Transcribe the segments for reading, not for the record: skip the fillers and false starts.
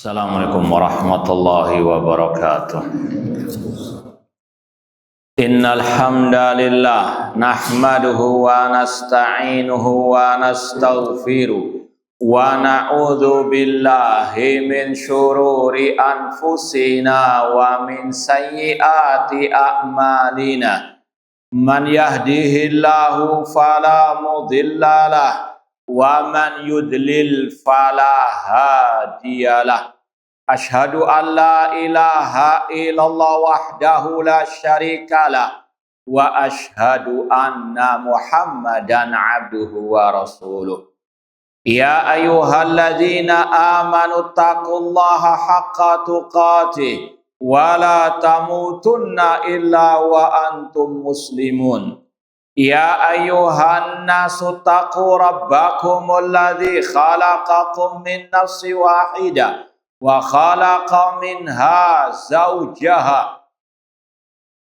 Assalamualaikum warahmatullahi wabarakatuh. Innal hamdalillah nahmaduhu wa nasta'inuhu wa nastaghfiruh wa na'udzu billahi min syururi anfusina wa min sayyiati a'malina. Man yahdihillahu fala mudhillalah wa man yudlil fala hadiyalah. Asyhadu an la ilaha illallah wahdahu la syarikalah wa asyhadu anna Muhammadan abduhu wa rasuluh. Ya ayyuhalladzina amanu taqullaha haqqa tuqatih wa la tamutunna illa wa antum muslimun. Ya ayyuhan nasu taqu rabbakumul ladzi khalaqakum min nafsin wahidah wa khalaqa minha zawjaha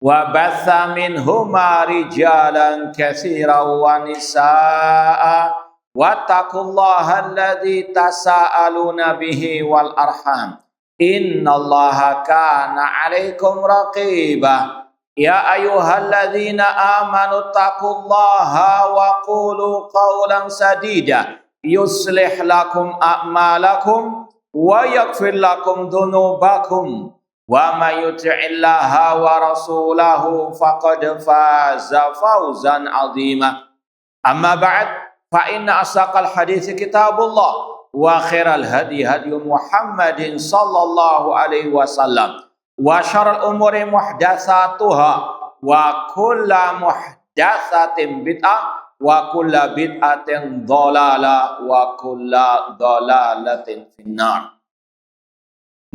wa batha minhuma rijalan katsiran wa nisaa'a wattaqullaha alladzi tasaaluna bihi wal arham innallaha kana 'alaikum raqibah. Ya ayyuhalladzina amanu taqullaha wa qulu qawlan sadida yuslih lakum a'malakum wa yaghfir lakum dhunubakum wa may yuti'illaha wa rasulahu faqad faza fawzan 'azima. Amma ba'd, fa inna asaqal hadits kitabullah wa khairal hadi hadi Muhammadin sallallahu alaihi wasallam wa syarrul umuri muhdatsatuha wa kullu muhdatsatin bid'ah wa kullu bid'atin dhalalah wa kullu dhalalatin finnar.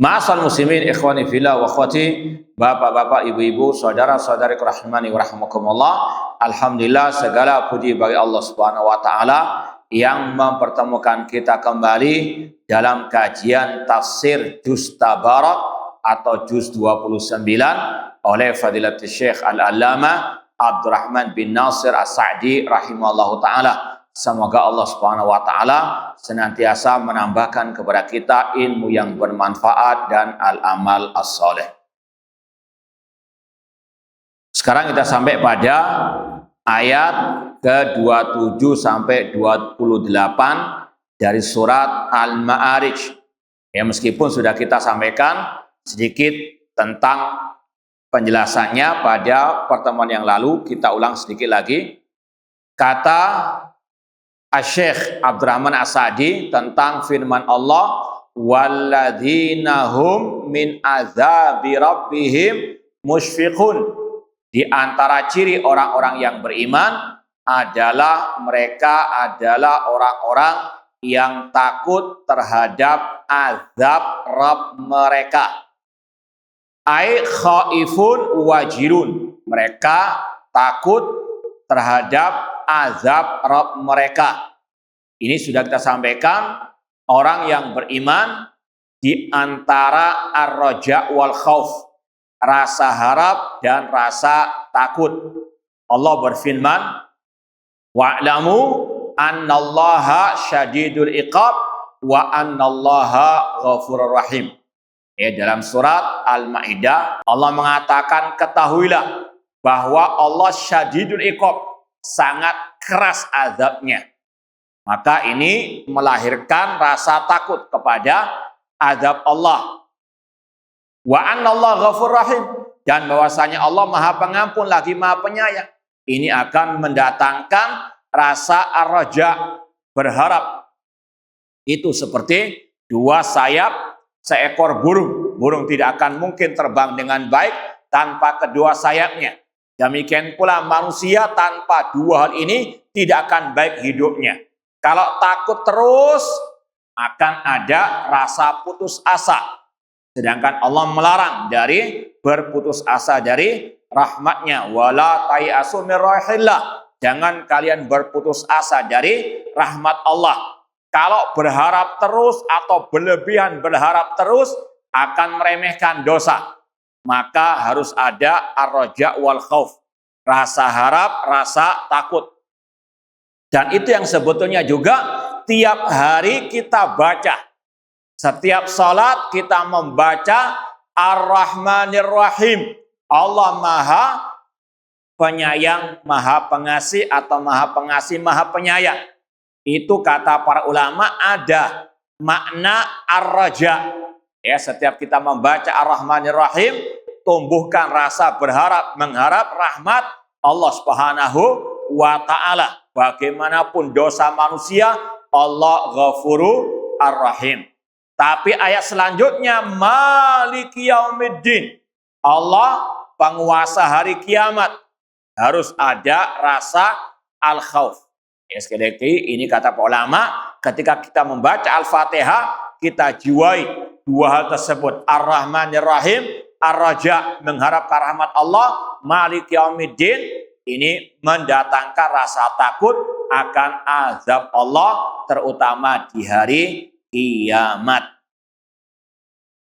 Ma'asal muslimin ikhwani fillah wa akhwati, bapak-bapak, ibu-ibu, saudara-saudari rahimani wa rahimakumullah. Alhamdulillah, segala puji bagi Allah Subhanahu wa taala yang mempertemukan kita kembali dalam kajian tafsir juz Tabarak atau juz 29 oleh Fadilatul Syekh Al-Allamah Abdurrahman bin Nasir As-Sa'di rahimahullahu ta'ala. Semoga Allah Subhanahu wa ta'ala senantiasa menambahkan kepada kita ilmu yang bermanfaat dan al-amal as-saleh. Sekarang kita sampai pada ayat ke-27 sampai 28 dari surat Al-Ma'arij. Ya, meskipun sudah kita sampaikan sedikit tentang penjelasannya pada pertemuan yang lalu, kita ulang sedikit lagi. Kata Asy-Syaikh Abdurrahman As-Sa'di tentang firman Allah, walladzina hum min azabi rabbihim musyfiqun. Di antara ciri orang-orang yang beriman adalah mereka adalah orang-orang yang takut terhadap azab Rabb mereka. Ai khaifun wajirun, mereka takut terhadap azab Rabb mereka. Ini sudah kita sampaikan, orang yang beriman di antara ar-raja wal khauf, rasa harap dan rasa takut. Allah berfirman, wa'lamu annallaha syadidul iqab wa annallaha ghafurur rahim. Ya, dalam surat Al-Maidah Allah mengatakan, ketahuilah bahwa Allah syadidul iqab, sangat keras azabnya. Maka ini melahirkan rasa takut kepada azab Allah. Wa anallahu ghafur rahim, dan bahwasanya Allah Maha Pengampun lagi Maha Penyayang. Ini akan mendatangkan rasa ar-raja, berharap. Itu seperti dua sayap seekor burung. Burung tidak akan mungkin terbang dengan baik tanpa kedua sayapnya. Demikian pula manusia tanpa dua hal ini tidak akan baik hidupnya. Kalau takut terus akan ada rasa putus asa. Sedangkan Allah melarang dari berputus asa dari rahmatnya. Wala tayasu mir rahillah. Jangan kalian berputus asa dari rahmat Allah. Kalau berharap terus atau berlebihan berharap terus akan meremehkan dosa. Maka harus ada ar-raja wal khauf. Rasa harap, rasa takut. Dan itu yang sebetulnya juga tiap hari kita baca. Setiap salat kita membaca Ar-Rahmanir Rahim. Allah Maha Penyayang, Maha Pengasih, atau Maha Pengasih, Maha Penyayang. Itu kata para ulama ada makna ar-raja. Ya, setiap kita membaca Ar-Rahmanir Rahim, tumbuhkan rasa berharap, mengharap rahmat Allah Subhanahu wa Ta'ala. Bagaimanapun dosa manusia, Allah Ghafuru Ar-Rahim. Tapi ayat selanjutnya, Maliki Yaumiddin. Allah penguasa hari kiamat. Harus ada rasa al-khawf. Ya, sekali lagi, ini kata para ulama, ketika kita membaca Al-Fatihah, kita jiwai dua hal tersebut. Ar-Rahmanir Rahim, Ar-Raja, mengharapkan rahmat Allah, Malik Yaumiddin, ini mendatangkan rasa takut akan azab Allah, terutama di hari kiamat.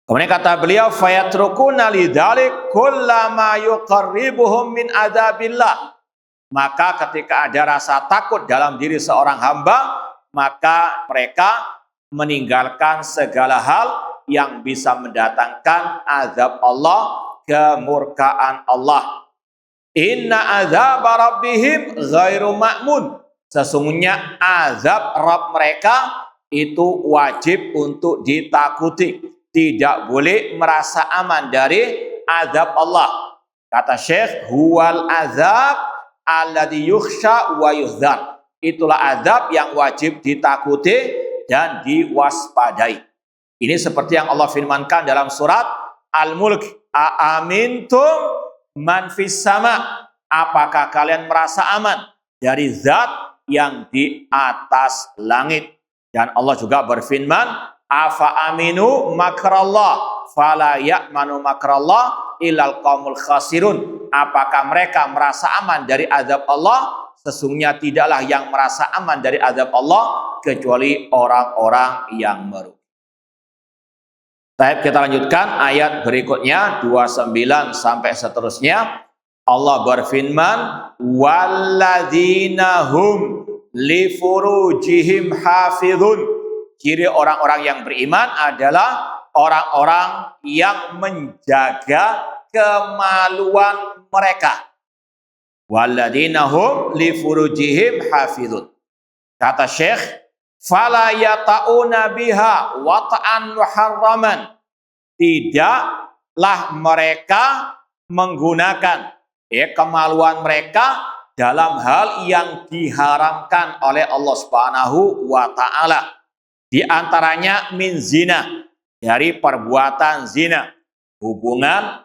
Kemudian kata beliau, fayatrukuna lidzalik kullama yuqarribuhum min adzabillah. Maka ketika ada rasa takut dalam diri seorang hamba, maka mereka meninggalkan segala hal yang bisa mendatangkan azab Allah, kemurkaan Allah. Inna azab rabbihim ghairu ma'mun. Sesungguhnya azab Rabb mereka itu wajib untuk ditakuti. Tidak boleh merasa aman dari azab Allah. Kata Syekh, huwal azab alladhi yukhsha wa yuhdhar. Itulah azab yang wajib ditakuti dan diwaspadai. Ini seperti yang Allah firmankan dalam surat Al-Mulk. Aamintum man fis sama. Apakah kalian merasa aman dari zat yang di atas langit? Dan Allah juga berfirman, afa aminu makrallah fala ya'manu makrallah illal qaumul khasirun. Apakah mereka merasa aman dari azab Allah? Sesungguhnya tidaklah yang merasa aman dari azab Allah kecuali orang-orang yang merugi. Baik, kita lanjutkan ayat berikutnya 29 sampai seterusnya. Allah berfirman, walladzina hum li furujihim hafizun. Ciri orang-orang yang beriman adalah orang-orang yang menjaga kemaluan mereka. Walladzina hum li furujihim hafizun. Kata Syekh, fala yata'una biha wata'an muharraman. Tidaklah mereka menggunakan kemaluan mereka dalam hal yang diharamkan oleh Allah Subhanahu wa Ta'ala. Di antaranya min zina, dari perbuatan zina, hubungan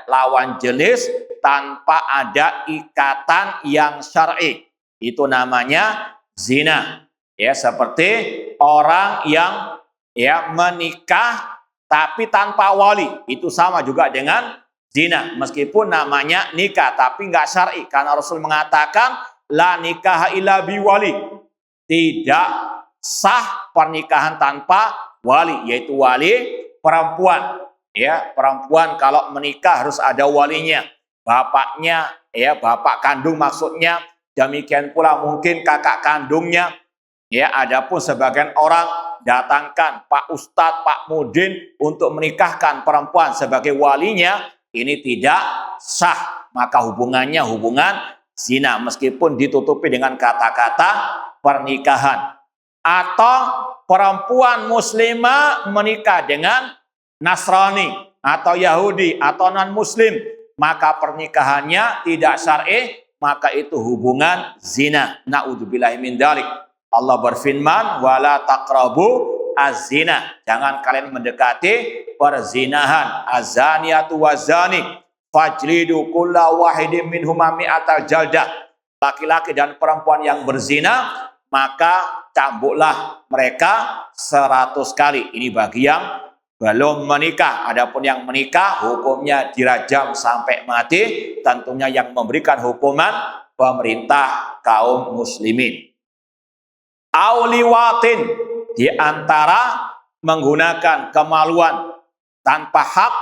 lawan jenis tanpa ada ikatan yang syar'i, itu namanya zina. Ya, seperti orang yang menikah tapi tanpa wali, itu sama juga dengan zina, meskipun namanya nikah tapi nggak syar'i, karena Rasul mengatakan la nikah illa biwali, tidak sah pernikahan tanpa wali, yaitu wali perempuan. Ya, perempuan kalau menikah harus ada walinya, bapaknya, bapak kandung maksudnya. Demikian pula mungkin kakak kandungnya. Ya, adapun sebagian orang datangkan Pak Ustadz, Pak Mudin untuk menikahkan perempuan sebagai walinya, ini tidak sah. Maka hubungannya hubungan zina, meskipun ditutupi dengan kata-kata pernikahan. Atau perempuan muslimah menikah dengan Nasrani atau Yahudi atau non-muslim, maka pernikahannya tidak syar'i, maka itu hubungan zina. Na'udzubillahi min dzalik. Allah berfirman, wala taqrabu az-zina. Jangan kalian mendekati perzinahan. Az-zaniyatu waz-zani fajlidu kulla wahidin minhuma mi'atal jaldah. Laki-laki dan perempuan yang berzina, maka cambuklah mereka 100 kali. Ini bagi yang belum menikah. Adapun yang menikah, hukumnya dirajam sampai mati. Tentunya yang memberikan hukuman pemerintah kaum muslimin. Auliwatin, di antara menggunakan kemaluan tanpa hak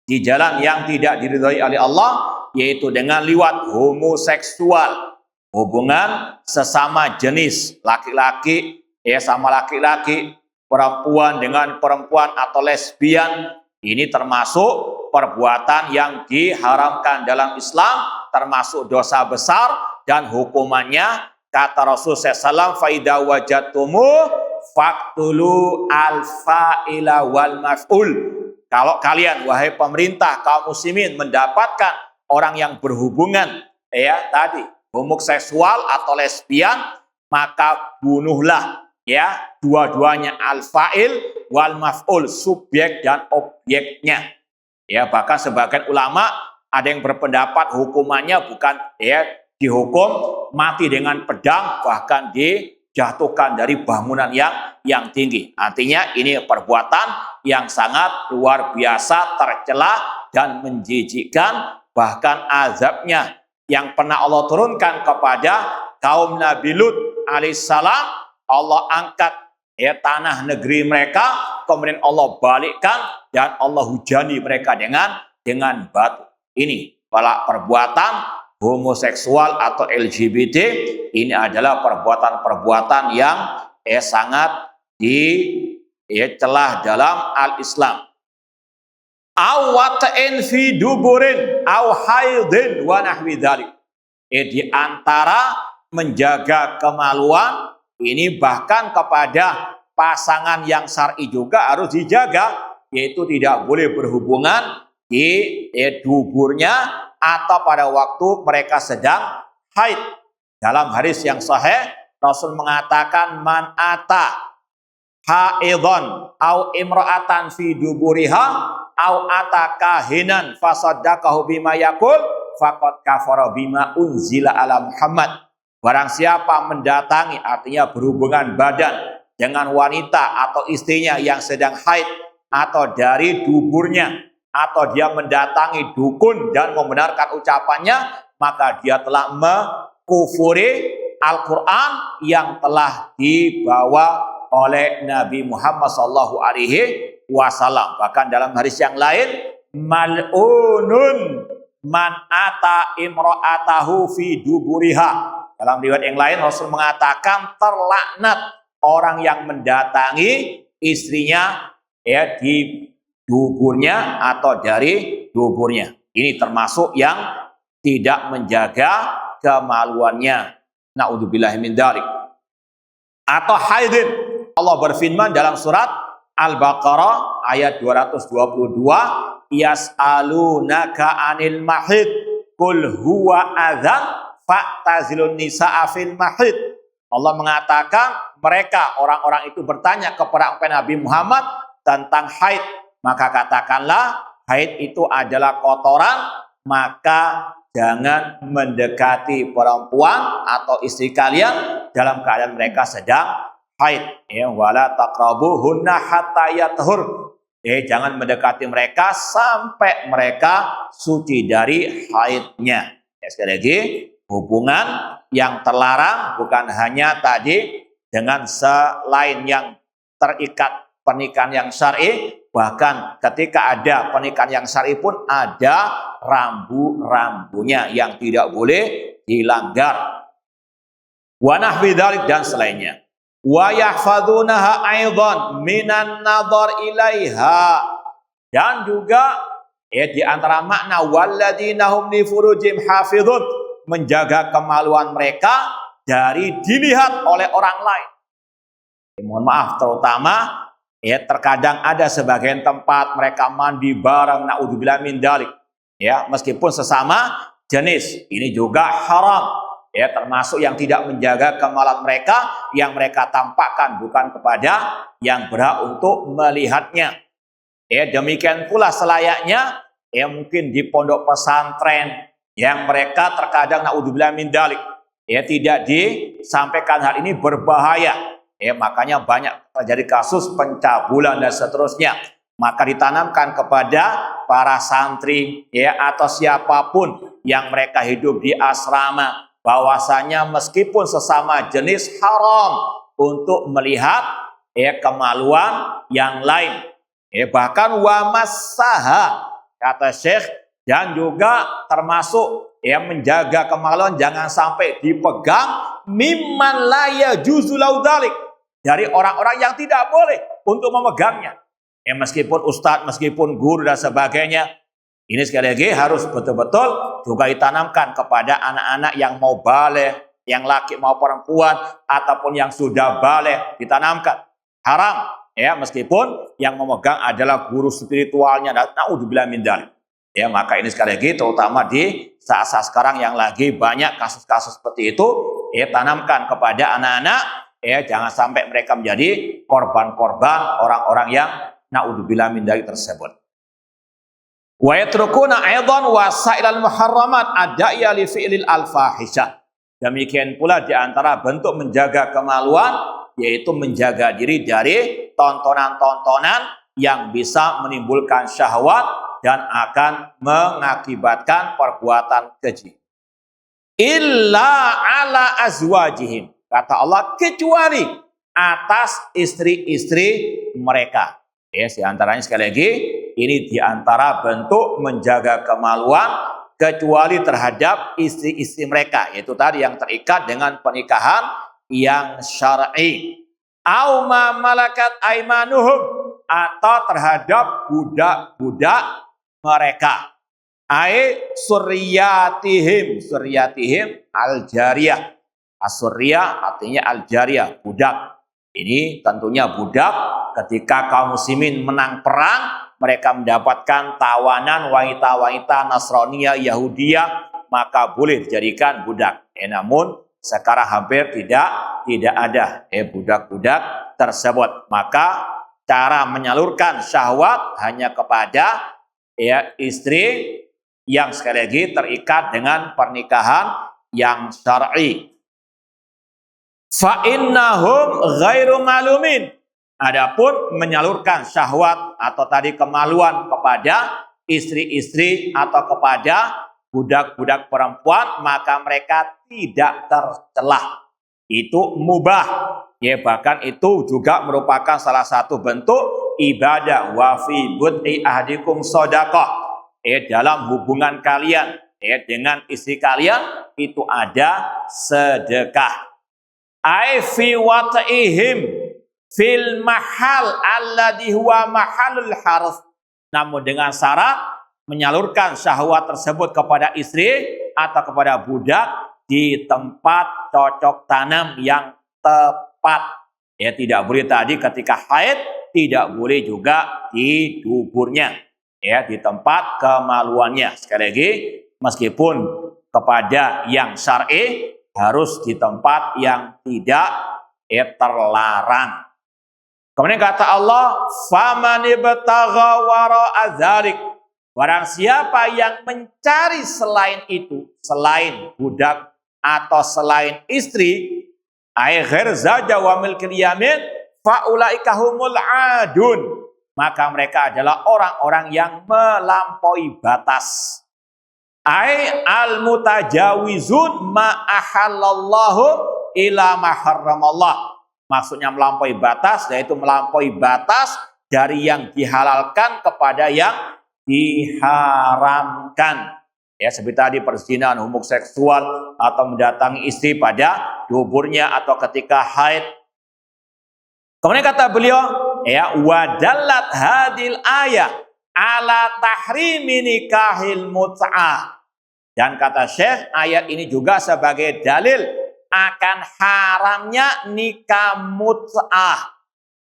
di jalan yang tidak diridhai oleh Allah, yaitu dengan liwat, homoseksual. Hubungan sesama jenis, laki-laki sama laki-laki, perempuan dengan perempuan atau lesbian, ini termasuk perbuatan yang diharamkan dalam Islam, termasuk dosa besar dan hukumannya kata Rasul SAW, faida wajatumu faktulu al-fa'ila wal maf'ul. Kalau kalian wahai pemerintah kaum muslimin mendapatkan orang yang berhubungan tadi homoseksual atau lesbian, maka bunuhlah dua-duanya, al-fa'il wal maf'ul, subjek dan objeknya. Bahkan sebagian ulama ada yang berpendapat hukumannya bukan dihukum mati dengan pedang, bahkan dijatuhkan dari bangunan yang tinggi. Artinya ini perbuatan yang sangat luar biasa, tercela dan menjijikkan. Bahkan azabnya yang pernah Allah turunkan kepada kaum Nabi Lut alaihissalam, Allah angkat tanah negeri mereka, kemudian Allah balikkan dan Allah hujani mereka dengan batu. Ini perbuatan homoseksual atau LGBT, ini adalah perbuatan-perbuatan yang sangat dicelah dalam al-Islam. Awata'in fi duburin aw haidin wa nahwi dzalik. Di antara menjaga kemaluan ini bahkan kepada pasangan yang syar'i juga harus dijaga, yaitu tidak boleh berhubungan di duburnya atau pada waktu mereka sedang haid. Dalam hadis yang sahih Rasul mengatakan, man ata haidhan au imra'atan fi duburiha au ata kahinan fasaddaqahu bima yaqul faqad kafara bima unzila ala Muhammad. Barang siapa mendatangi, artinya berhubungan badan dengan wanita atau istrinya yang sedang haid atau dari duburnya, atau dia mendatangi dukun dan membenarkan ucapannya, maka dia telah mengkufuri Al-Quran yang telah dibawa oleh Nabi Muhammad SAW. Bahkan dalam hadis yang lain, mal'unun man ata imra'atahu fi duburiha. Dalam riwayat yang lain Rasul mengatakan, terlaknat orang yang mendatangi istrinya di duburnya atau dari duburnya. Ini termasuk yang tidak menjaga kemaluannya. Na'udzubillahi min dzalik. Atau haidin. Allah berfirman dalam surat Al-Baqarah ayat 222, yas'alunaka 'anil mahid qul huwa adzan fa'tazilun nisaa fil mahid. Allah mengatakan mereka orang-orang itu bertanya kepada Nabi Muhammad tentang haid, maka katakanlah haid itu adalah kotoran, maka jangan mendekati perempuan atau istri kalian dalam keadaan mereka sedang haid. Wala taqrabuhunna hatta yathur. Jangan mendekati mereka sampai mereka suci dari haidnya. Sekali lagi, hubungan yang terlarang bukan hanya tadi dengan selain yang terikat pernikahan yang syar'i, bahkan ketika ada pernikahan yang syar'i pun ada rambu-rambunya yang tidak boleh dilanggar. Wa nahwi dzalik, dan selainnya. Wa yahfadunaha aidan minan nadhar ilaiha, dan juga di antara makna walladzina hum li furujim hafizun, menjaga kemaluan mereka dari dilihat oleh orang lain. Mohon maaf, terutama terkadang ada sebagian tempat mereka mandi bareng, naudzubillah min dzalik. Meskipun sesama jenis, ini juga haram. Termasuk yang tidak menjaga kemaluan mereka, yang mereka tampakkan bukan kepada yang berhak untuk melihatnya. Demikian pula selayaknya mungkin di pondok pesantren yang mereka terkadang naudzubillah min dzalik tidak disampaikan hal ini berbahaya. Makanya banyak terjadi kasus pencabulan dan seterusnya. Maka ditanamkan kepada para santri atau siapapun yang mereka hidup di asrama, bahwasanya meskipun sesama jenis haram untuk melihat kemaluan yang lain. Bahkan wa massaha, kata Syekh, dan juga termasuk menjaga kemaluan jangan sampai dipegang mimman la yajuzu lau dzalik, dari orang-orang yang tidak boleh untuk memegangnya. Meskipun ustadz, meskipun guru dan sebagainya, ini sekali lagi harus betul-betul juga ditanamkan kepada anak-anak yang mau baligh, yang laki mau perempuan, ataupun yang sudah baligh, ditanamkan. Haram, meskipun yang memegang adalah guru spiritualnya. Naudzubillah min dzalik. Maka ini sekali lagi terutama di saat-saat sekarang yang lagi banyak kasus-kasus seperti itu, tanamkan kepada anak-anak, jangan sampai mereka menjadi korban-korban orang-orang yang naudzubillah min dzalik tersebut. Wa yatrukuna aidan wasailal muharramat adaiya li fi'lil al-fahisyah. Demikian pula di antara bentuk menjaga kemaluan yaitu menjaga diri dari tontonan-tontonan yang bisa menimbulkan syahwat dan akan mengakibatkan perbuatan keji. Illa ala azwajihim, kata Allah, kecuali atas istri-istri mereka. Di antaranya sekali lagi, ini di antara bentuk menjaga kemaluan kecuali terhadap istri-istri mereka, yaitu tadi yang terikat dengan pernikahan yang syar'i. Au ma malakat aimanuhum, atau terhadap budak-budak mereka. Ai suryatihim al-jariyah. As-suryah artinya al-jariyah, budak. Ini tentunya budak ketika kaum muslimin menang perang, mereka mendapatkan tawanan wanita-wanita Nasraniyah, Yahudiyah, maka boleh dijadikan budak. Namun sekarang hampir tidak ada budak-budak tersebut. Maka cara menyalurkan syahwat hanya kepada istri yang sekali lagi terikat dengan pernikahan yang syar'i. Fa innahum ghairu malumin. Adapun menyalurkan syahwat atau tadi kemaluan kepada istri-istri atau kepada budak-budak perempuan, maka mereka tidak tercelah. Itu mubah. Bahkan itu juga merupakan salah satu bentuk ibadah. Wa fi bud'i ahdikum shadaqah. Dalam hubungan kalian dengan istri kalian itu ada sedekah. Ai fi wata'ihim fil mahal alladhi huwa mahalul harth. Namun dengan syarat menyalurkan syahwat tersebut kepada istri atau kepada budak di tempat cocok tanam yang tepat. Tidak boleh tadi ketika haid, tidak boleh juga di duburnya, di tempat kemaluannya. Sekali lagi, meskipun kepada yang syar'i harus di tempat yang tidak terlarang. Kemudian kata Allah, "Faman ibtagha wara'a dzalik." Barang siapa yang mencari selain itu, selain budak atau selain istri, ai ghair zaja wa milkil yamin, fa ulaika humul adun. Maka mereka adalah orang-orang yang melampaui batas. Ai al-mutajawizun ma ahallallahu ila ma harramallah. Maksudnya melampaui batas, yaitu melampaui batas dari yang dihalalkan kepada yang diharamkan. Seperti tadi perzinahan, homoseksual, atau mendatangi istri pada duburnya atau ketika haid. Kemudian kata beliau, wadallat hadil ayah ala tahrimi nikahil mut'ah. Dan kata Syekh, ayat ini juga sebagai dalil akan haramnya nikah mut'ah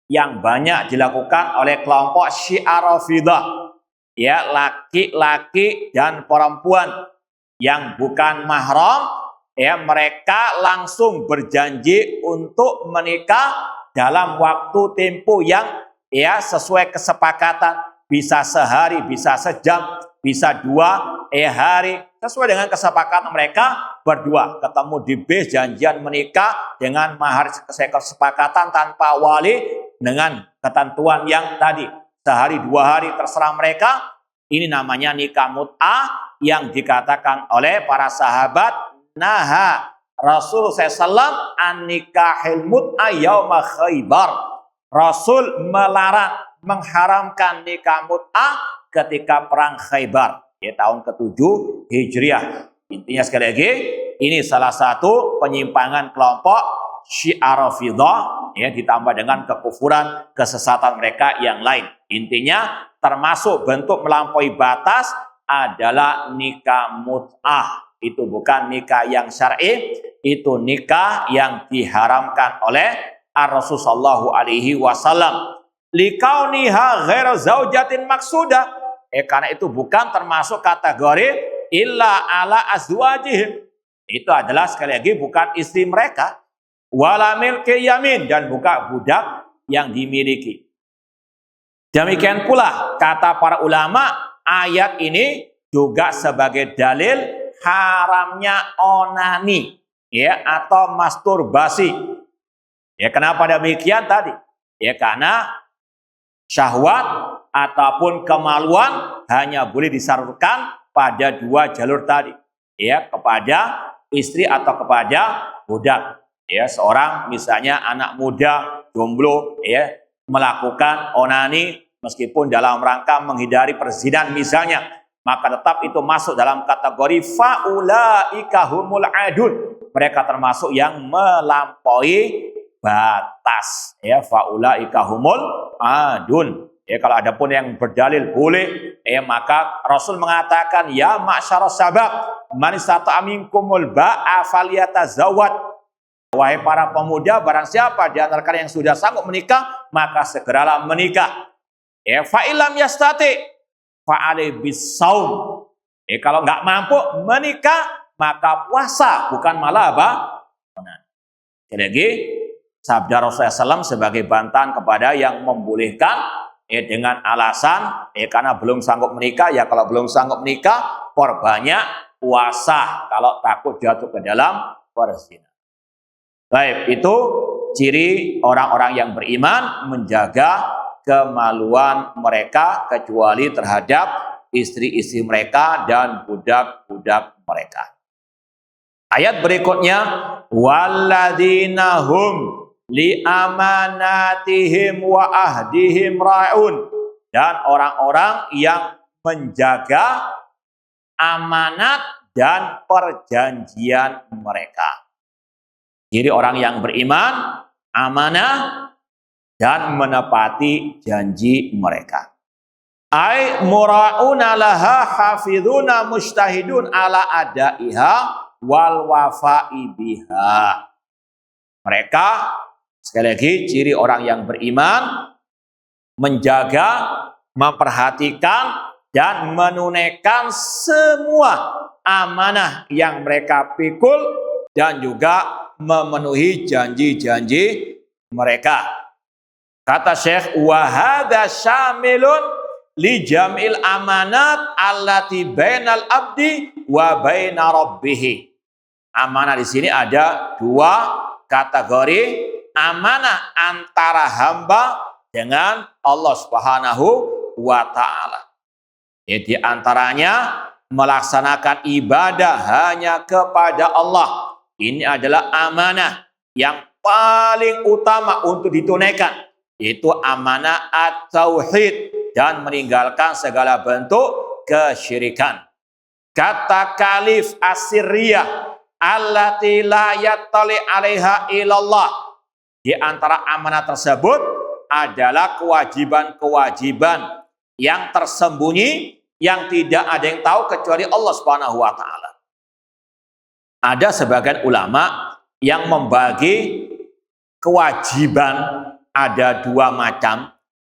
yang banyak dilakukan oleh kelompok Syiah Rafidah. Laki-laki dan perempuan yang bukan mahram, mereka langsung berjanji untuk menikah dalam waktu tempo yang sesuai kesepakatan. Bisa sehari, bisa sejam, bisa 2 hari. Sesuai dengan kesepakatan mereka berdua. Ketemu di bis, janjian menikah dengan mahar kesepakatan tanpa wali. Dengan ketentuan yang tadi. Sehari, 2 hari terserah mereka. Ini namanya nikah mut'ah yang dikatakan oleh para sahabat. Naha Rasul SAW an nikahil mut'ah yauma Khaybar. Rasul melarang, mengharamkan nikah mut'ah ketika perang Khaybar, tahun ke-7 Hijriah. Intinya sekali lagi, ini salah satu penyimpangan kelompok Syiah Rafidah ya ditambah dengan kekufuran, kesesatan mereka yang lain. Intinya termasuk bentuk melampaui batas adalah nikah mut'ah. Itu bukan nikah yang syar'i, itu nikah yang diharamkan oleh Ar-Rasul sallallahu alaihi wasallam. Likauniha ghairu zaujatin maksudah. Karena itu bukan termasuk kategori illa ala azwajihim. Itu adalah sekali lagi bukan istri mereka. Wala milki yamin, dan bukan budak yang dimiliki. Demikian pula kata para ulama, ayat ini juga sebagai dalil haramnya onani, ya, atau masturbasi. Ya, kenapa demikian tadi? Ya, karena syahwat ataupun kemaluan hanya boleh disalurkan pada dua jalur tadi, ya, kepada istri atau kepada budak. Ya, seorang misalnya anak muda jomblo, ya, melakukan onani meskipun dalam rangka menghindari perzinahan misalnya, maka tetap itu masuk dalam kategori faulaika humul adun. Mereka termasuk yang melampaui batas, ya, faulaika humul adun. Ya, kalau ada pun yang berdalil boleh, ya, maka Rasul mengatakan ya ma'syaras sabab man istata'a minkumul ba'a falyatazawwad. Wahai para pemuda, barang siapa di antara kalian yang sudah sanggup menikah, maka segeralah menikah. Ya, fa ilam yastati fa'alai bisaum. Kalau nggak mampu menikah, maka puasa, bukan malah apa? Jadi lagi, sabda Rasulullah SAW sebagai bantahan kepada yang membolehkan, dengan alasan karena belum sanggup menikah. Ya, kalau belum sanggup menikah, perbanyak puasa kalau takut jatuh ke dalam perzinahan. Baik, itu ciri orang-orang yang beriman, menjaga kemaluan mereka kecuali terhadap istri-istri mereka dan budak-budak mereka. Ayat berikutnya, walladzina hum li amanatihim wa ahdihim ra'un, dan orang-orang yang menjaga amanat dan perjanjian mereka. Jadi orang yang beriman, amanah, dan menepati janji mereka. Ai mura'una laha hafidhuna mujtahidun ala adaiha wal wafa'i biha. Mereka, sekali lagi, ciri orang yang beriman, menjaga, memperhatikan, dan menunaikan semua amanah yang mereka pikul, dan juga memenuhi janji-janji mereka. Kata Syekh, wa hadza syamilun li jam'il amanat allati bainal abdi wa baina rabbih. Amanah di sini ada dua kategori, amanah antara hamba dengan Allah Subhanahu wa taala. Di antaranya melaksanakan ibadah hanya kepada Allah. Ini adalah amanah yang paling utama untuk ditunaikan, yaitu amanah at-tauhid dan meninggalkan segala bentuk kesyirikan. Kata kalif asiriyah allati la yattali 'alaiha illallah. Di antara amanah tersebut adalah kewajiban-kewajiban yang tersembunyi yang tidak ada yang tahu kecuali Allah Subhanahu wa taala. Ada sebagian ulama yang membagi kewajiban ada dua macam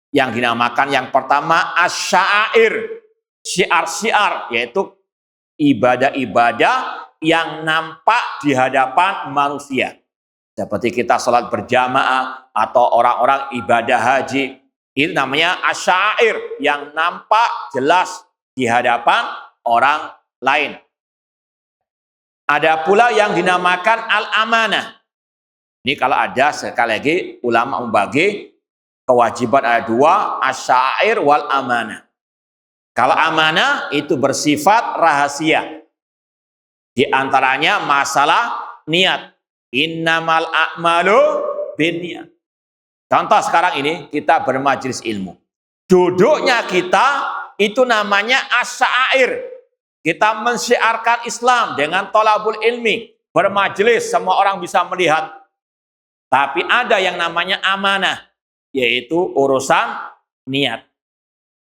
yang dinamakan, yang pertama asyair, syiar-syiar, yaitu ibadah-ibadah yang nampak di hadapan manusia. Seperti kita sholat berjamaah atau orang-orang ibadah haji. Itu namanya asyair yang nampak jelas di hadapan orang lain. Ada pula yang dinamakan al-amanah. Ini kalau ada, sekali lagi ulama membagi kewajiban ada dua, asyair wal amanah. Kalau amanah itu bersifat rahasia. Di antaranya masalah niat. Innamal a'malu binniyat. Contoh sekarang ini kita bermajelis ilmu. Duduknya kita itu namanya asyair. Kita mensyiarkan Islam dengan thalabul ilmi, bermajelis, semua orang bisa melihat. Tapi ada yang namanya amanah, yaitu urusan niat.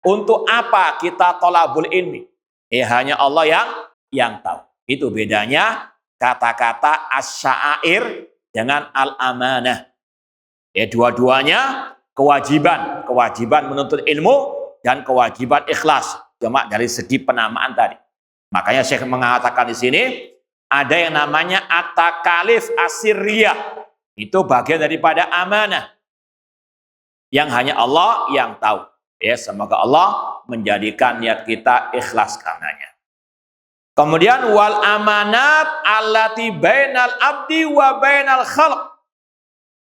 Untuk apa kita thalabul ilmi? Hanya Allah yang tahu. Itu bedanya kata-kata as-sya'air dengan al-amanah. Dua-duanya kewajiban menuntut ilmu dan kewajiban ikhlas. Cuma dari segi penamaan tadi. Makanya Syekh mengatakan di sini ada yang namanya at-takalif asirriyah. Itu bagian daripada amanah yang hanya Allah yang tahu. Semoga Allah menjadikan niat kita ikhlas karenanya. Kemudian wal amanat allati bainal abdi wa bainal khalq.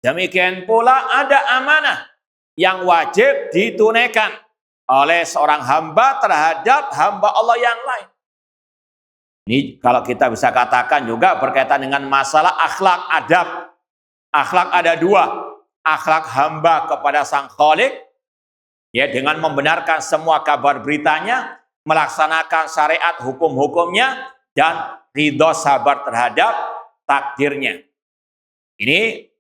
Demikian pula ada amanah yang wajib ditunaikan oleh seorang hamba terhadap hamba Allah yang lain. Ini kalau kita bisa katakan juga berkaitan dengan masalah akhlak adab. Akhlak ada dua. Akhlak hamba kepada sang Khalik, dengan membenarkan semua kabar beritanya, melaksanakan syariat hukum-hukumnya, dan ridho sabar terhadap takdirnya. Ini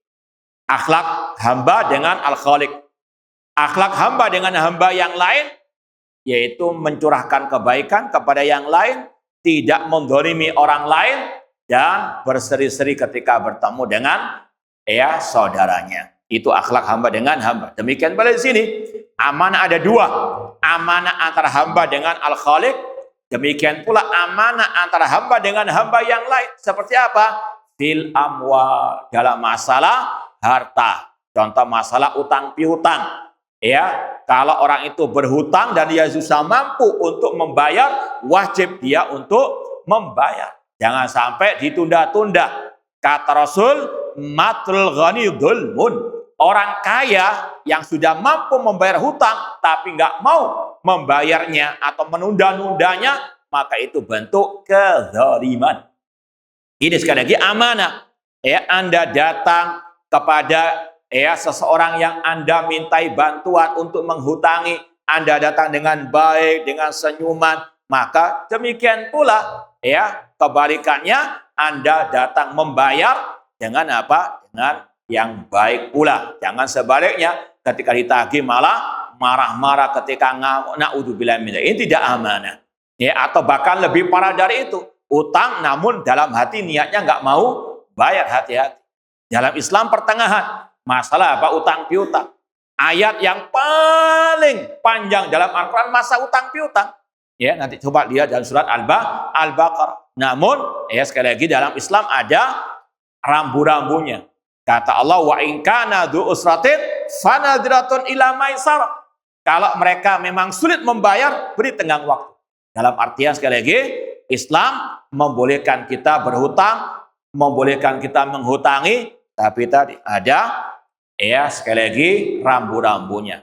akhlak hamba dengan Al-Khalik. Akhlak hamba dengan hamba yang lain, yaitu mencurahkan kebaikan kepada yang lain, tidak mendolimi orang lain, dan berseri-seri ketika bertemu dengan saudaranya. Itu akhlak hamba dengan hamba. Demikian pada di sini, amanah ada dua. Amanah antara hamba dengan Al-Khalik. Demikian pula amanah antara hamba dengan hamba yang lain. Seperti apa? Fil amwal, dalam masalah harta. Contoh masalah utang piutang. Kalau orang itu berhutang dan dia susah mampu untuk membayar, wajib dia untuk membayar. Jangan sampai ditunda-tunda. Kata Rasul, matrul ghani dzulmun. Orang kaya yang sudah mampu membayar hutang tapi nggak mau membayarnya atau menunda-nundanya, maka itu bentuk kezaliman. Ini sekali lagi amanah. Anda datang kepada seseorang yang Anda mintai bantuan untuk menghutangi, Anda datang dengan baik, dengan senyuman, maka demikian pula kebalikannya, Anda datang membayar dengan apa? Dengan yang baik pula. Jangan sebaliknya, ketika ditagih malah marah-marah ketika na'udzubillah min dzalik. Ini tidak amanah. Atau bahkan lebih parah dari itu, utang namun dalam hati niatnya nggak mau bayar, hati-hati. Dalam Islam pertengahan, masalah apa? Utang piutang. Ayat yang paling panjang dalam Al-Quran masa utang piutang. Nanti coba lihat dalam surat Al-Baqarah. Namun, sekali lagi dalam Islam ada rambu-rambunya. Kata Allah, wa in kana dzu usratin fanadratun ila maisar. Kalau mereka memang sulit membayar, beri tenggang waktu. Dalam artian sekali lagi, Islam membolehkan kita berhutang, membolehkan kita menghutangi, tapi tadi ada sekali lagi rambu-rambunya.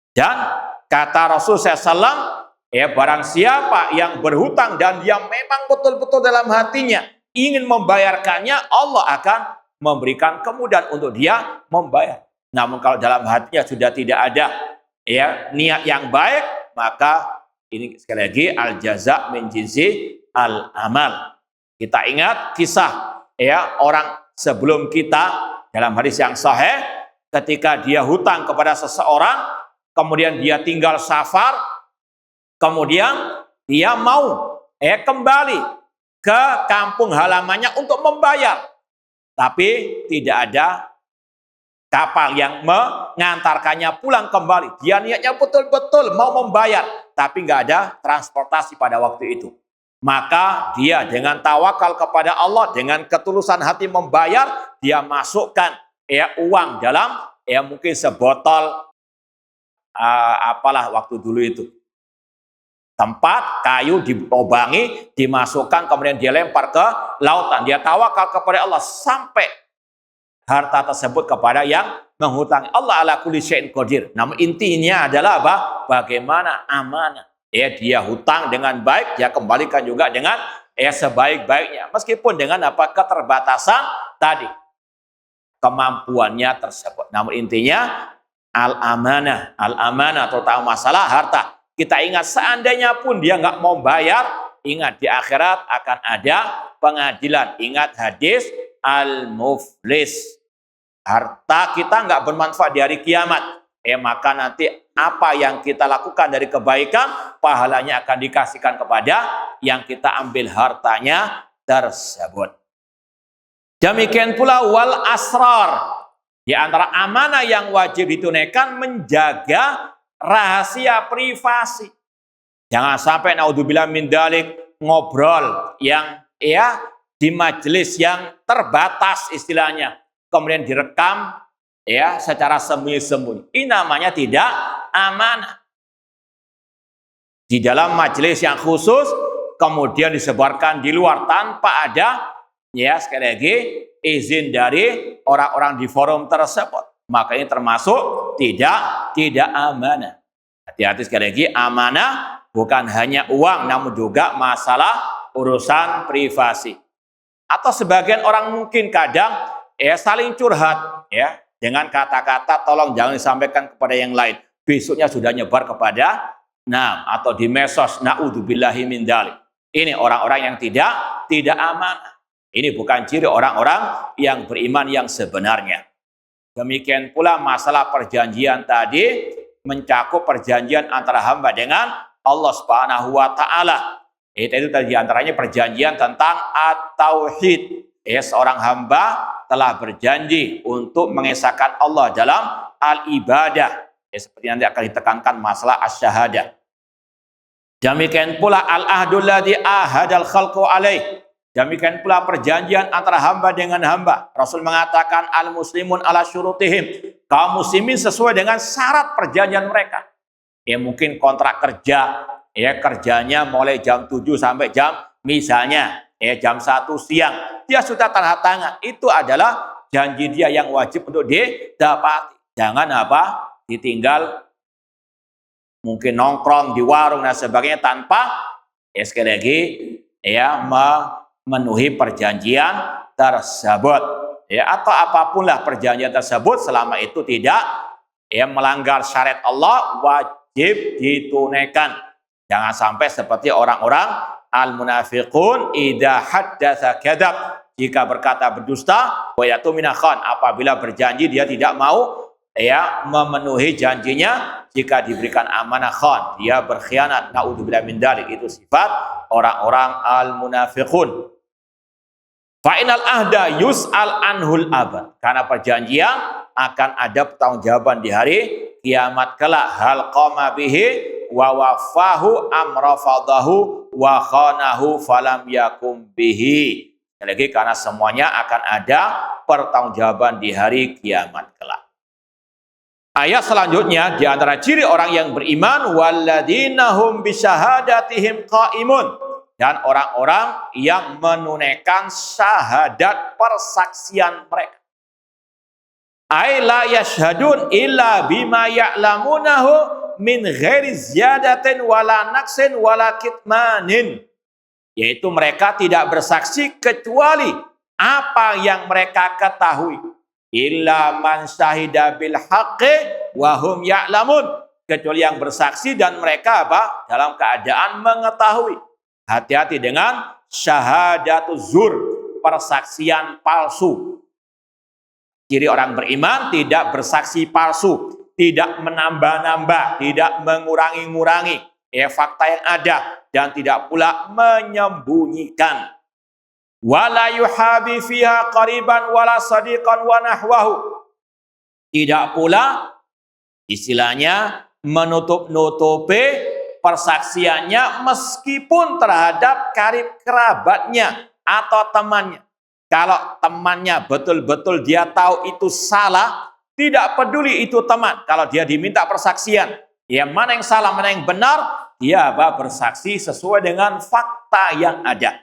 Dan kata Rasul SAW, barang siapa yang berhutang dan dia memang betul-betul dalam hatinya ingin membayarkannya, Allah akan memberikan kemudahan untuk dia membayar. Namun kalau dalam hatinya sudah tidak ada niat yang baik, maka ini sekali lagi al-jaza min jinsi al-amal. Kita ingat kisah orang sebelum kita dalam hadis yang sahih, ketika dia hutang kepada seseorang, kemudian dia tinggal safar, kemudian dia mau kembali ke kampung halamannya untuk membayar. Tapi tidak ada kapal yang mengantarkannya pulang kembali. Dia niatnya betul-betul mau membayar, tapi nggak ada transportasi pada waktu itu. Maka dia dengan tawakal kepada Allah, dengan ketulusan hati membayar, dia masukkan uang dalam mungkin sebotol apalah waktu dulu itu. Tempat kayu dilobangi, dimasukkan, kemudian dia lempar ke lautan. Dia tawakal kepada Allah sampai harta tersebut kepada yang menghutangi. Allah ala kulli syai'in qadir. Namun intinya adalah apa? Bagaimana amanah. Dia hutang dengan baik, dia kembalikan juga dengan sebaik-baiknya. Meskipun dengan apa? Keterbatasan tadi. Kemampuannya tersebut. Namun intinya al-amanah. Al-amanah terutama masalah harta. Kita ingat seandainya pun dia nggak mau bayar, ingat di akhirat akan ada pengadilan. Ingat hadis al-muflis. harta kita nggak bermanfaat di hari kiamat, maka nanti apa yang kita lakukan dari kebaikan, pahalanya akan dikasihkan kepada yang kita ambil hartanya tersebut. Demikian pula wal asrar. Di antara amanah yang wajib ditunaikan menjaga rahasia privasi. Jangan sampai naudzubillah min dzalik ngobrol yang di majelis yang terbatas istilahnya, kemudian direkam secara sembunyi-sembunyi. Ini namanya tidak amanah. Di dalam majelis yang khusus kemudian disebarkan di luar tanpa ada sekali lagi izin dari orang-orang di forum tersebut. Maka ini termasuk tidak amanah. Hati-hati sekali lagi, amanah bukan hanya uang namun juga masalah urusan privasi. Atau sebagian orang mungkin kadang saling curhat dengan kata-kata tolong jangan disampaikan kepada yang lain. Besoknya sudah nyebar kepada atau di medsos, naudzubillahi min dzalik. Ini orang-orang yang tidak amanah. Ini bukan ciri orang-orang yang beriman yang sebenarnya. Demikian pula masalah perjanjian tadi mencakup perjanjian antara hamba dengan Allah Subhanahu wa taala. Itu tadi antaranya perjanjian tentang at-tauhid. Seorang hamba telah berjanji untuk mengesahkan Allah dalam al-ibadah. Seperti nanti akan ditekankan masalah asy-syahadah. Demikian pula al-ahdul ladzi ahadal khalqu alaih. Demikian pula perjanjian antara hamba dengan hamba. Rasul mengatakan al-muslimun ala syurutihim. Kaum muslimin sesuai dengan syarat perjanjian mereka. Mungkin kontrak kerja, kerjanya mulai jam 7 sampai misalnya jam 1 siang. Dia sudah tanda tangan. Itu adalah janji dia yang wajib untuk didapati. Jangan ditinggal mungkin nongkrong di warung dan sebagainya tanpa sekali lagi memenuhi perjanjian tersebut atau apapun lah perjanjian tersebut, selama itu tidak melanggar syariat Allah, wajib ditunaikan. Jangan sampai seperti orang-orang al-munafiqun idza haddatsa kadzab, jika berkata berdusta, wa yatumina khan, apabila berjanji dia tidak mau memenuhi janjinya, jika diberikan amanah khan, dia berkhianat. Naudzubillah min dzalik. Itu sifat orang-orang al-munafiqun. Fa'inal ahda yus'al anhul abad. Karena perjanjian akan ada pertanggungjawaban di hari kiamat kelak. Hal qama bihi wa wafahu amrafadahu wa khanahu falam yakum bihi. Lagi karena semuanya akan ada pertanggungjawaban di hari kiamat kelak. Ayat selanjutnya, di antara ciri orang yang beriman, walladzina hum bisyahadatihim qaimun, dan orang-orang yang menunaikan syahadat persaksian mereka. Ai la yashhadun illa bima ya'lamunahu min ghairi ziyadatin wala naqsin wala kitmanin. Yaitu mereka tidak bersaksi kecuali apa yang mereka ketahui. Illa man syahida bil haqqi wa hum ya'lamun, kecuali yang bersaksi dan mereka dalam keadaan mengetahui. Hati-hati dengan syahadatuz zur, persaksian palsu. Ciri orang beriman tidak bersaksi palsu, tidak menambah-nambah, tidak mengurangi-ngurangi fakta yang ada, dan tidak pula menyembunyikan. Wala yuhabi fiha qariban wala sadiqan wa nahwahu. Tidak pula istilahnya menutup-nutupi persaksiannya meskipun terhadap karib kerabatnya atau temannya. Kalau temannya betul-betul dia tahu itu salah, tidak peduli itu teman. Kalau dia diminta persaksian, mana yang salah, mana yang benar, dia bersaksi sesuai dengan fakta yang ada.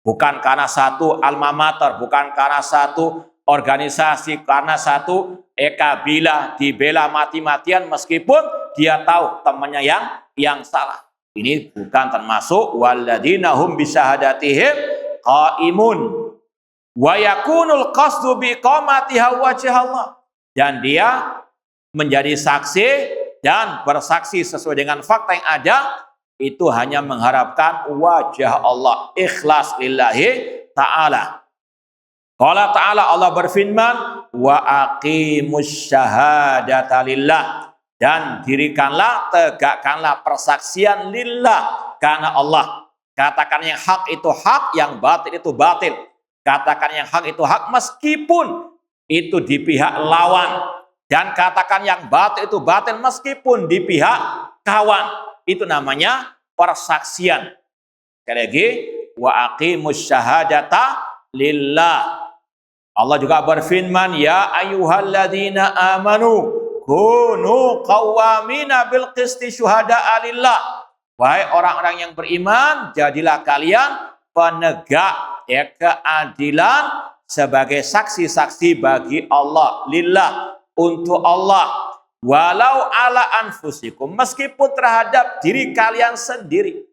Bukan karena satu alma mater, bukan karena satu organisasi, karena satu kabilah dibela mati-matian meskipun dia tahu temannya yang salah. Ini bukan termasuk walladzina hum bisyahadatihim qaimun wa yakunul qasdu biqamatiha wajhallah, dan dia menjadi saksi dan bersaksi sesuai dengan fakta yang ada, itu hanya mengharapkan wajah Allah, ikhlas lillahi ta'ala. Qala ta'ala, Allah berfirman, wa aqimus syahadata lillah, dan dirikanlah, tegakkanlah persaksian lillah, karena Allah. Katakan yang hak itu hak, yang batil itu batil. Katakan yang hak itu hak meskipun itu di pihak lawan, dan katakan yang batil itu batil meskipun di pihak kawan. Itu namanya persaksian. Sekali lagi, wa aqimus syahadata lillah. Allah juga berfirman, ya ayyuhalladzina amanu kunu qawwamina bil qisti syuhada'a lillah. Wahai orang-orang yang beriman, jadilah kalian penegak keadilan sebagai saksi-saksi bagi Allah, lillah, untuk Allah. Walau ala anfusikum, meskipun terhadap diri kalian sendiri.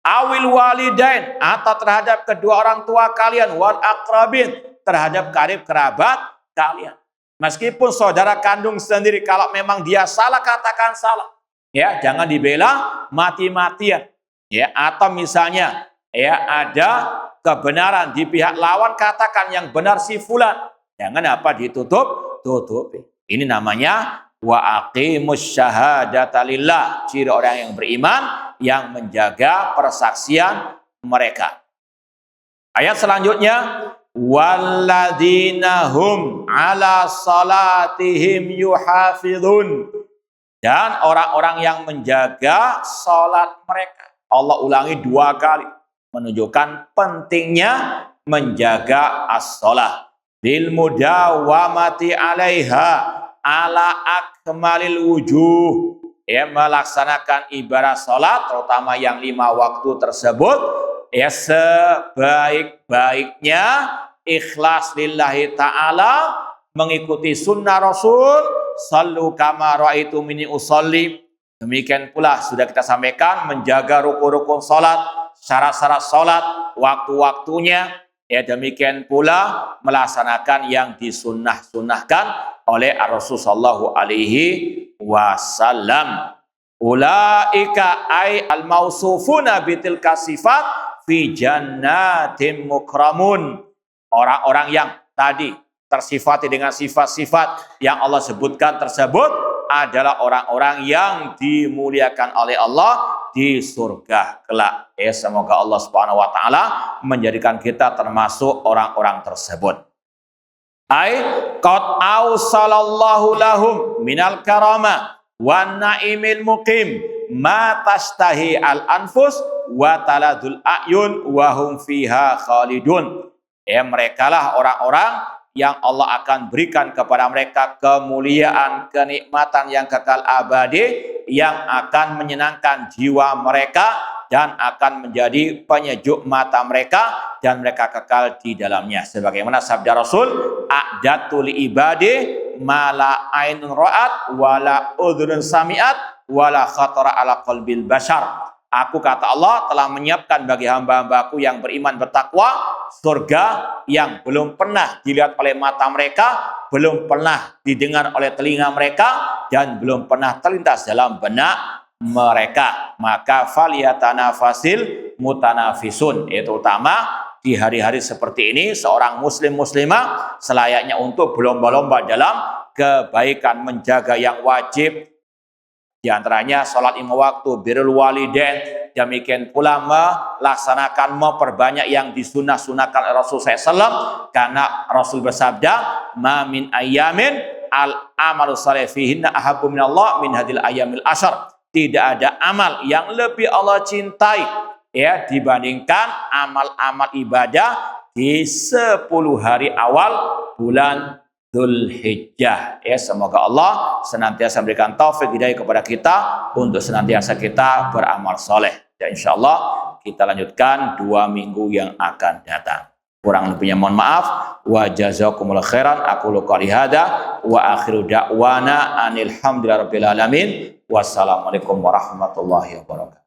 Awil walidain, atau terhadap kedua orang tua kalian, wal aqrabin, terhadap karib kerabat kalian. Meskipun saudara kandung sendiri, kalau memang dia salah, katakan salah. Ya, jangan dibela mati-matian. Ya, atau misalnya ya ada kebenaran di pihak lawan, katakan yang benar si fulan. Jangan apa ditutup-tutupi. Ini namanya wa aqimus syahadata lillah. Ciri orang yang beriman yang menjaga persaksian mereka. Ayat selanjutnya, walladzina hum ala salatihim yuhafizun, dan orang-orang yang menjaga salat mereka. Allah ulangi 2 kali menunjukkan pentingnya menjaga as-shalah bil mudawamati 'alaiha ala akmalil wujuh. Ya, melaksanakan ibadah salat terutama yang 5 waktu tersebut ya sebaik-baiknya, ikhlas lillahi ta'ala, mengikuti sunnah Rasul, sallu kama ra'aitumuni usolli. Demikian pula sudah kita sampaikan, menjaga rukun-rukun salat, syarat-syarat salat, waktu-waktunya. Ya, demikian pula melaksanakan yang disunnah-sunnahkan oleh Rasul sallallahu alaihi wasallam. Ulaika ay al-mausufuna bitilka sifat fi jannatin mukramun. Orang-orang yang tadi tersifati dengan sifat-sifat yang Allah sebutkan tersebut adalah orang-orang yang dimuliakan oleh Allah di surga kelak. Semoga Allah Subhanahu wa taala menjadikan kita termasuk orang-orang tersebut. Ai qad ausalallahu lahum minal karamah wan naimil muqim ma tastahi al anfus wa taladul ayun wa hum fiha khalidun. Mereka lah orang-orang yang Allah akan berikan kepada mereka kemuliaan, kenikmatan yang kekal abadi, yang akan menyenangkan jiwa mereka dan akan menjadi penyejuk mata mereka, dan mereka kekal di dalamnya. Sebagaimana sabda Rasul, a'datul ibadi mala ainun ra'at wala udhun sami'at wala khatara ala qalbil bashar. Aku, kata Allah, telah menyiapkan bagi hamba-hambaku yang beriman bertakwa surga yang belum pernah dilihat oleh mata mereka, belum pernah didengar oleh telinga mereka, dan belum pernah terlintas dalam benak mereka. Maka falyatanafasil mutanafisun. Itu utama di hari-hari seperti ini seorang muslim muslimah selayaknya untuk berlomba-lomba dalam kebaikan, menjaga yang wajib. Di antaranya sholat 5 waktu, birrul walidain, demikian pula melaksanakan, memperbanyak yang disunah-sunahkan oleh Rasul SAW, karena Rasul bersabda, ma min ayyamin al amalu salih fihinna ahabbu minallah min hadil ayyamil asyar. Tidak ada amal yang lebih Allah cintai ya dibandingkan amal-amal ibadah di 10 hari awal bulan Dzulhijjah. Ya, semoga Allah senantiasa memberikan taufik hidayah kepada kita untuk senantiasa kita beramal soleh. Dan insya Allah kita lanjutkan 2 minggu yang akan datang. Kurang lebihnya mohon maaf. Wa jazakumullahu khairan. Aku qouli hada wa akhiru da'wana anil hamdulillahi rabbil alamin. Wassalamualaikum warahmatullahi wabarakatuh.